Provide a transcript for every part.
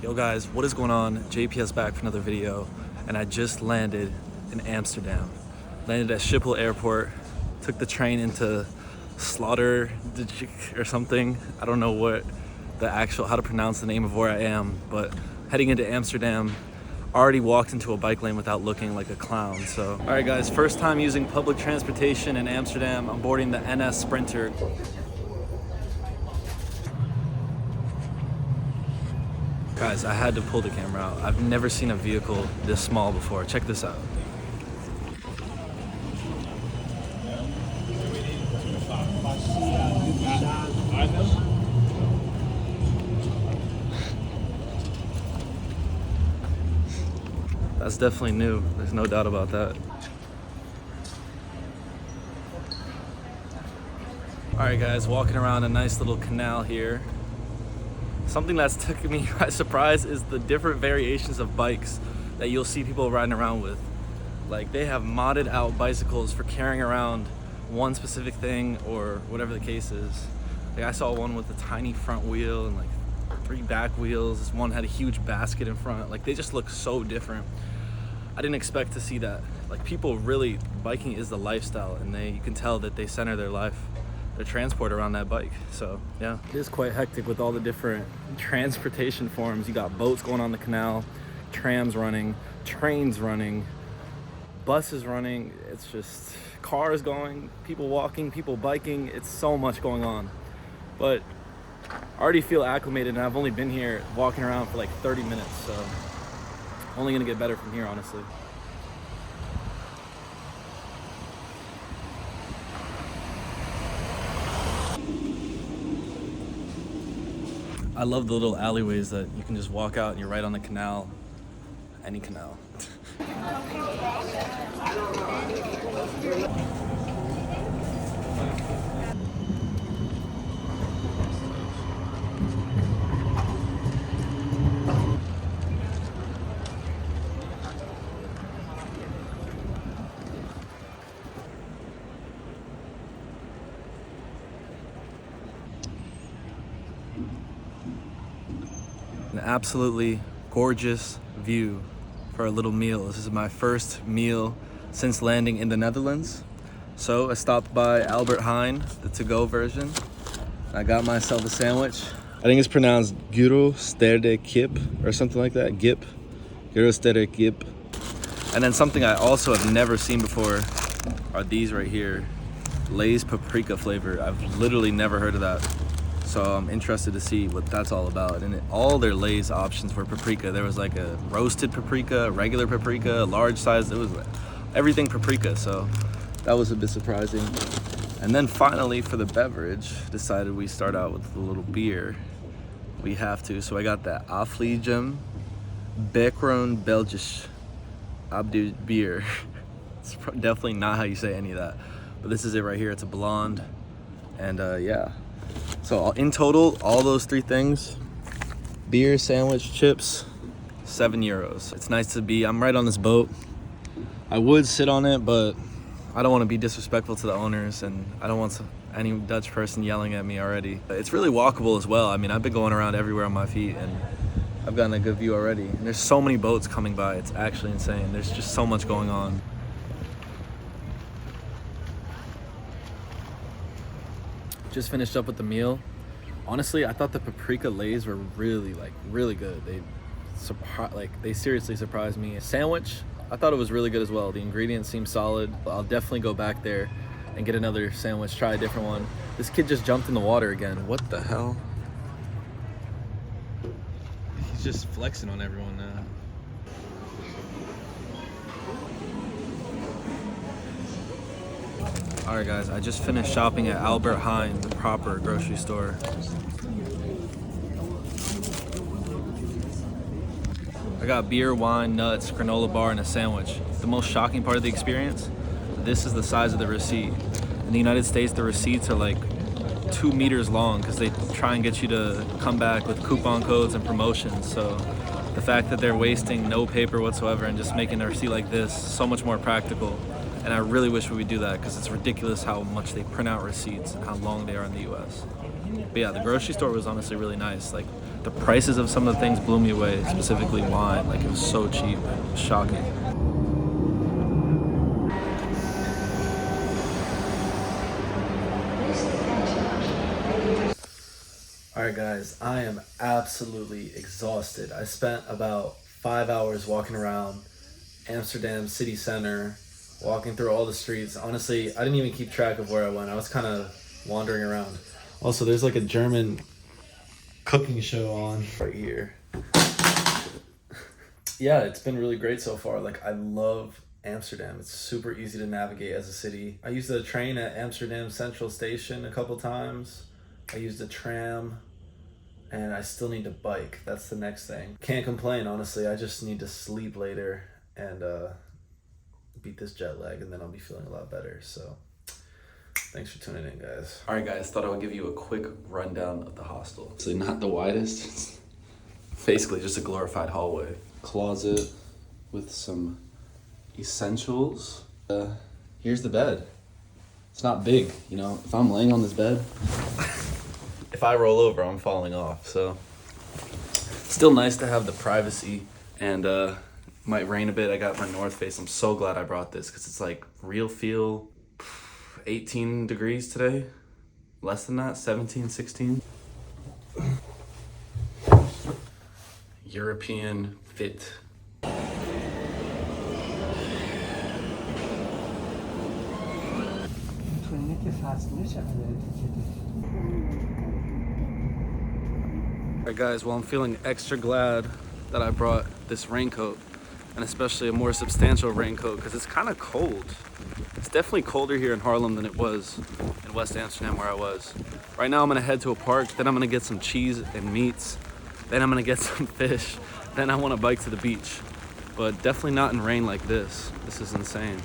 Yo guys, what is going on? JPS back for another video, and I just landed in Amsterdam. Landed at Schiphol Airport, took the train into Slaughter or something. I don't know what how to pronounce the name of where I am, but heading into Amsterdam. Already walked into a bike lane without looking like a clown. So, all right guys, first time using public transportation in Amsterdam. I'm boarding the NS Sprinter. Guys, I had to pull the camera out. I've never seen a vehicle this small before. Check this out. That's definitely new. There's no doubt about that. All right guys, walking around a nice little canal here. Something that's taken me by surprise is the different variations of bikes that you'll see people riding around with. Like, they have modded out bicycles for carrying around one specific thing or whatever the case is. Like, I saw one with a tiny front wheel and like 3 back wheels. This one had a huge basket in front. Like, they just look so different. I didn't expect to see that. Like, people really, biking is the lifestyle, and you can tell that they center their life, their transport around that bike. So yeah, it is quite hectic with all the different transportation forms. You got boats going on the canal, trams running, trains running, buses running. It's just cars going, people walking, people biking. It's so much going on. But I already feel acclimated, and I've only been here walking around for like 30 minutes. So only gonna get better from here, honestly. I love the little alleyways that you can just walk out and you're right on the canal. Any canal. An absolutely gorgeous view for a little meal. This is my first meal since landing in the Netherlands. So I stopped by Albert Heijn, the to-go version. I got myself a sandwich. I think it's pronounced gyro sterre kip or something like that. Gip. Gyro sterre kip. And then something I also have never seen before are these right here. Lay's paprika flavor. I've literally never heard of that. So I'm interested to see what that's all about. And all their Lay's options were paprika. There was like a roasted paprika, regular paprika, large size. It was everything paprika. So that was a bit surprising. And then finally, for the beverage, decided we start out with a little beer. We have to. So I got that Afligem Bekron Belgisch Abdu beer. It's definitely not how you say any of that. But this is it right here. It's a blonde. And yeah. So in total, all those 3 things, beer, sandwich, chips, €7. It's nice to be, I'm right on this boat. I would sit on it, but I don't want to be disrespectful to the owners, and I don't want any Dutch person yelling at me already. It's really walkable as well. I mean, I've been going around everywhere on my feet, and I've gotten a good view already. And there's so many boats coming by, it's actually insane. There's just so much going on. Just finished up with the meal. Honestly, I thought the paprika Lays were really good. They seriously surprised me. Sandwich, I thought it was really good as well. The ingredients seem solid. I'll definitely go back there and get another sandwich, try a different one. This kid just jumped in the water again. What the hell? He's just flexing on everyone now. All right guys, I just finished shopping at Albert Heijn, the proper grocery store. I got beer, wine, nuts, granola bar, and a sandwich. The most shocking part of the experience, this is the size of the receipt. In the United States, the receipts are like 2 meters long because they try and get you to come back with coupon codes and promotions. So the fact that they're wasting no paper whatsoever and just making a receipt like this so much more practical. And I really wish we would do that because it's ridiculous how much they print out receipts and how long they are in the US. But yeah, the grocery store was honestly really nice. Like, The prices of some of the things blew me away, specifically wine. Like, it was so cheap. It was shocking. Alright guys, I am absolutely exhausted. I spent about 5 hours walking around Amsterdam city center, walking through all the streets. Honestly, I didn't even keep track of where I went. I was kind of wandering around. Also, there's like a German cooking show on right here. Yeah, it's been really great so far. Like, I love Amsterdam. It's super easy to navigate as a city. I used the train at Amsterdam Central Station a couple times. I used a tram, and I still need to bike. That's the next thing. Can't complain, honestly. I just need to sleep later and beat this jet lag, and then I'll be feeling a lot better. So thanks for tuning in, guys. All right, guys, thought I would give you a quick rundown of the hostel. So not the widest, it's basically just a glorified hallway. Closet with some essentials. Here's the bed. It's not big, you know. If I'm laying on this bed, if I roll over, I'm falling off. So still nice to have the privacy, and might rain a bit. I got my North Face. I'm so glad I brought this because it's like real feel 18 degrees today. Less than that, 17, 16. European fit. Alright guys, well, I'm feeling extra glad that I brought this raincoat, and especially a more substantial raincoat, because it's kind of cold. It's definitely colder here in Harlem than it was in West Amsterdam where I was. Right now I'm gonna head to a park, then I'm gonna get some cheese and meats, then I'm gonna get some fish, then I wanna bike to the beach. But definitely not in rain like this. This is insane.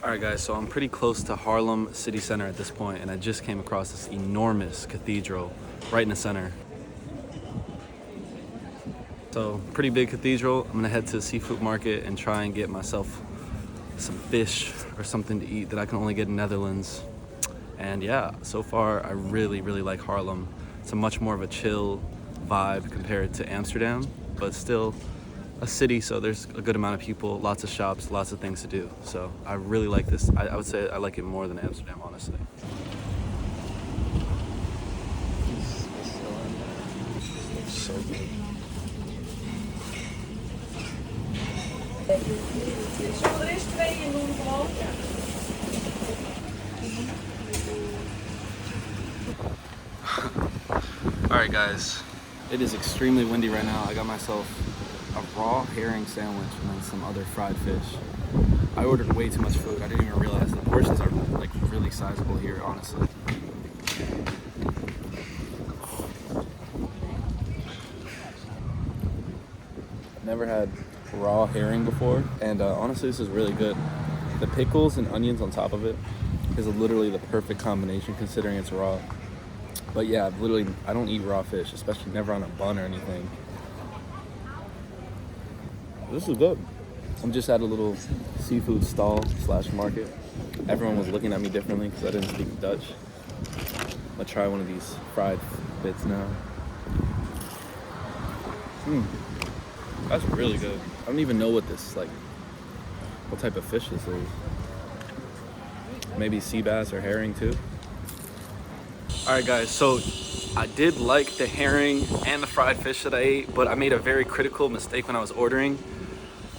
Alright guys, so I'm pretty close to Harlem city center at this point, and I just came across this enormous cathedral right in the center. So, pretty big cathedral. I'm gonna head to the seafood market and try and get myself some fish or something to eat that I can only get in Netherlands. And yeah, so far I really, really like Harlem. It's a much more of a chill vibe compared to Amsterdam, but still a city, so there's a good amount of people, lots of shops, lots of things to do. So I really like this. I would say I like it more than Amsterdam, honestly. So good. Alright guys, it is extremely windy right now. I got myself a raw herring sandwich and then some other fried fish. I ordered way too much food. I didn't even realize the portions are like really sizable here, honestly. Never had raw herring before, and honestly this is really good. The pickles and onions on top of it is literally the perfect combination considering it's raw. But yeah, literally, I don't eat raw fish, especially never on a bun or anything. This is good. I'm just at a little seafood stall / market. Everyone was looking at me differently because I didn't speak Dutch. I'm gonna try one of these fried bits now. That's really good. I don't even know what this, like, what type of fish this is. Maybe sea bass or herring too. Alright guys, so I did like the herring and the fried fish that I ate, but I made a very critical mistake when I was ordering.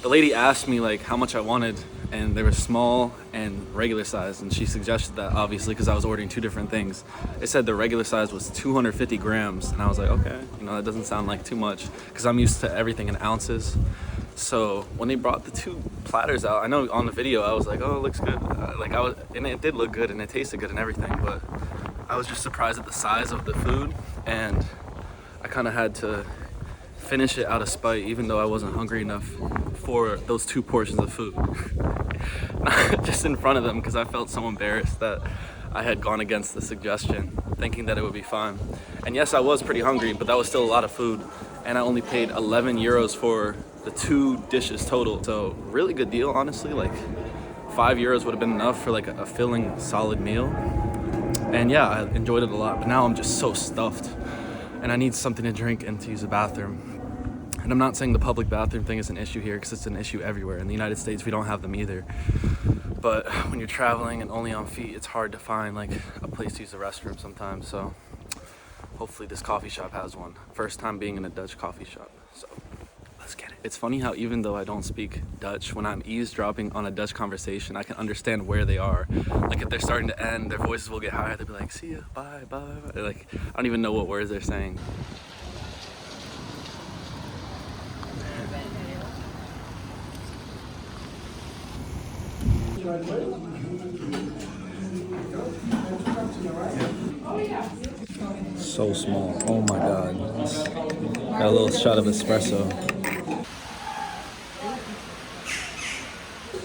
The lady asked me like how much I wanted, and they were small and regular size, and she suggested that obviously because I was ordering two different things. It said the regular size was 250 grams, and I was like, okay, you know, that doesn't sound like too much because I'm used to everything in ounces. So when they brought the two platters out, I know on the video I was like, oh, it looks good. And it did look good and it tasted good and everything, but I was just surprised at the size of the food, and I kind of had to finish it out of spite, even though I wasn't hungry enough for those 2 portions of food. Not just in front of them, because I felt so embarrassed that I had gone against the suggestion, thinking that it would be fine. And yes, I was pretty hungry, but that was still a lot of food. And I only paid 11 euros for the 2 dishes total. So really good deal, honestly. Like 5 euros would have been enough for like a filling, solid meal. And yeah, I enjoyed it a lot, but now I'm just so stuffed and I need something to drink and to use the bathroom. And I'm not saying the public bathroom thing is an issue here, because it's an issue everywhere. In the United States, we don't have them either. But when you're traveling and only on feet, it's hard to find like a place to use the restroom sometimes. So hopefully this coffee shop has one. First time being in a Dutch coffee shop, so let's get it. It's funny how even though I don't speak Dutch, when I'm eavesdropping on a Dutch conversation, I can understand where they are. Like if they're starting to end, their voices will get higher. They'll be like, see ya, bye, bye. They're like, I don't even know what words they're saying. So small. Oh my god. Got a little shot of espresso.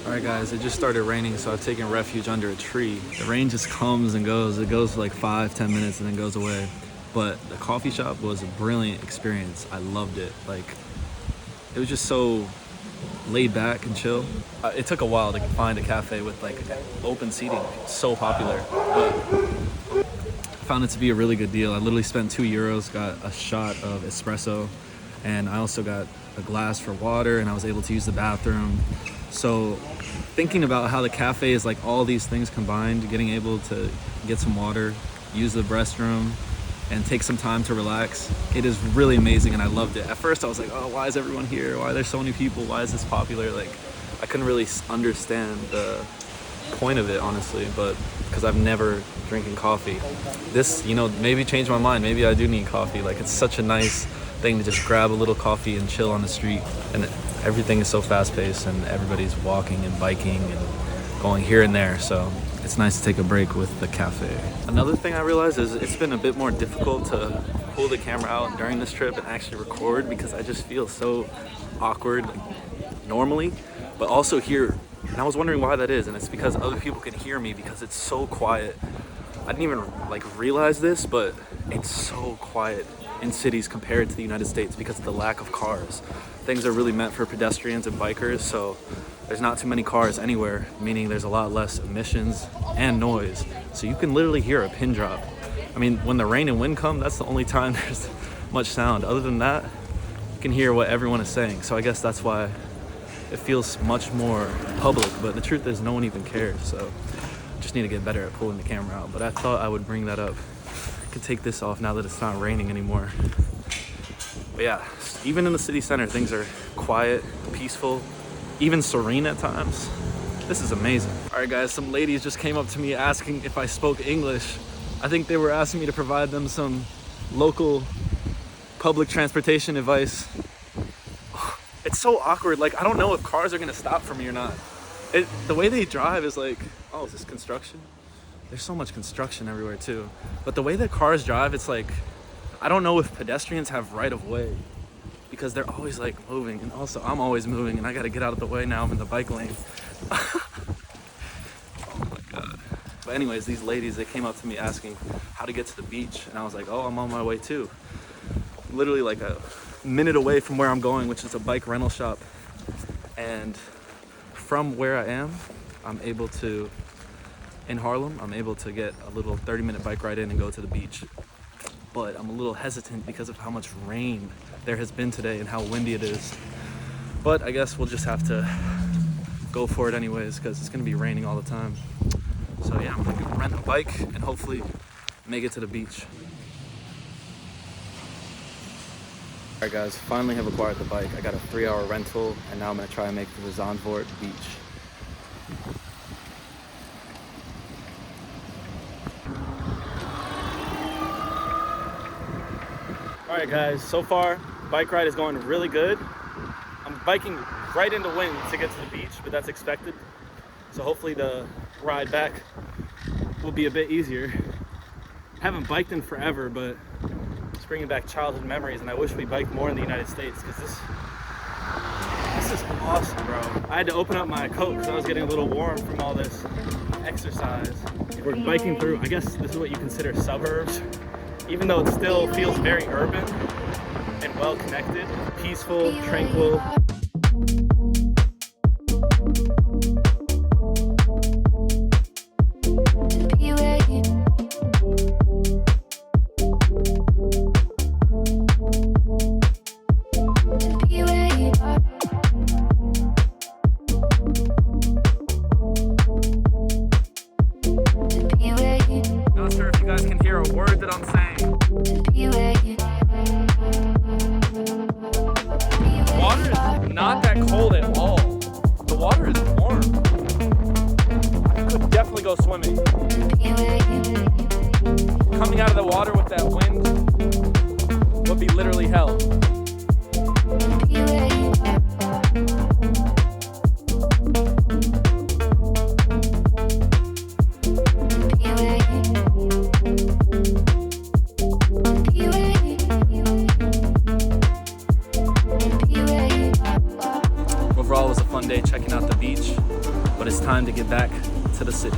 Alright guys, it just started raining, so I've taken refuge under a tree. The rain just comes and goes. It goes for like 5-10 minutes and then goes away. But the coffee shop was a brilliant experience. I loved it. Like, it was just so laid back and chill. It took a while to find a cafe with like open seating. It's so popular, but I found it to be a really good deal. I literally spent 2 euros, got a shot of espresso, and I also got a glass for water, and I was able to use the bathroom. So thinking about how the cafe is like all these things combined, getting able to get some water, use the restroom, and take some time to relax, it is really amazing, and I loved it. At first I was like, oh, why is everyone here? Why are there so many people? Why is this popular? Like, I couldn't really understand the point of it, honestly, but because I've never drinking coffee. This, you know, maybe changed my mind. Maybe I do need coffee. Like, it's such a nice thing to just grab a little coffee and chill on the street. And everything is so fast-paced, and everybody's walking and biking and going here and there. So it's nice to take a break with the cafe. Another thing I realized is it's been a bit more difficult to pull the camera out during this trip and actually record, because I just feel so awkward normally, but also here. And I was wondering why that is, and it's because other people can hear me because it's so quiet. I didn't even like realize this, but it's so quiet in cities compared to the United States because of the lack of cars. Things are really meant for pedestrians and bikers, so there's not too many cars anywhere, meaning there's a lot less emissions and noise. So you can literally hear a pin drop. I mean, when the rain and wind come, that's the only time there's much sound. Other than that, you can hear what everyone is saying. So I guess that's why it feels much more public, but the truth is no one even cares. So just need to get better at pulling the camera out. But I thought I would bring that up. I could take this off now that it's not raining anymore. But yeah, even in the city center, things are quiet, peaceful, even serene at times. This is amazing. All right guys, some ladies just came up to me asking if I spoke English. I think they were asking me to provide them some local public transportation advice. It's so awkward. Like, I don't know if cars are gonna stop for me or not. The way they drive is like, oh, is this construction? There's so much construction everywhere too. But the way that cars drive, it's like, I don't know if pedestrians have right of way, because they're always like moving, and also I'm always moving, and I gotta get out of the way now. I'm in the bike lane. Oh my God. But anyways, these ladies, they came up to me asking how to get to the beach, and I was like, oh, I'm on my way too. Literally like a minute away from where I'm going, which is a bike rental shop. And from where I am, in Harlem, I'm able to get a little 30-minute bike ride in and go to the beach. But I'm a little hesitant because of how much rain there has been today and how windy it is. But I guess we'll just have to go for it anyways, because it's gonna be raining all the time. So yeah, I'm gonna rent a bike and hopefully make it to the beach. Alright guys, finally have acquired the bike. I got a 3-hour rental, and now I'm gonna try and make it to the Zandvoort beach. Alright guys, so far, bike ride is going really good. I'm biking right into wind to get to the beach, but that's expected. So hopefully the ride back will be a bit easier. I haven't biked in forever, but It's bringing back childhood memories, and I wish we biked more in the United States, because this is awesome, bro. I had to open up my coat because I was getting a little warm from all this exercise. We're biking through, I guess this is what you consider suburbs, even though it still feels very urban and well connected, peaceful, tranquil. Not sure if you guys can hear a word that I'm saying. The water is not that cold at all. The water is warm. I could definitely go swimming. Coming out of the water with that wind would be literally hell. Overall, it was a fun day checking out the beach, but it's time to get back to the city.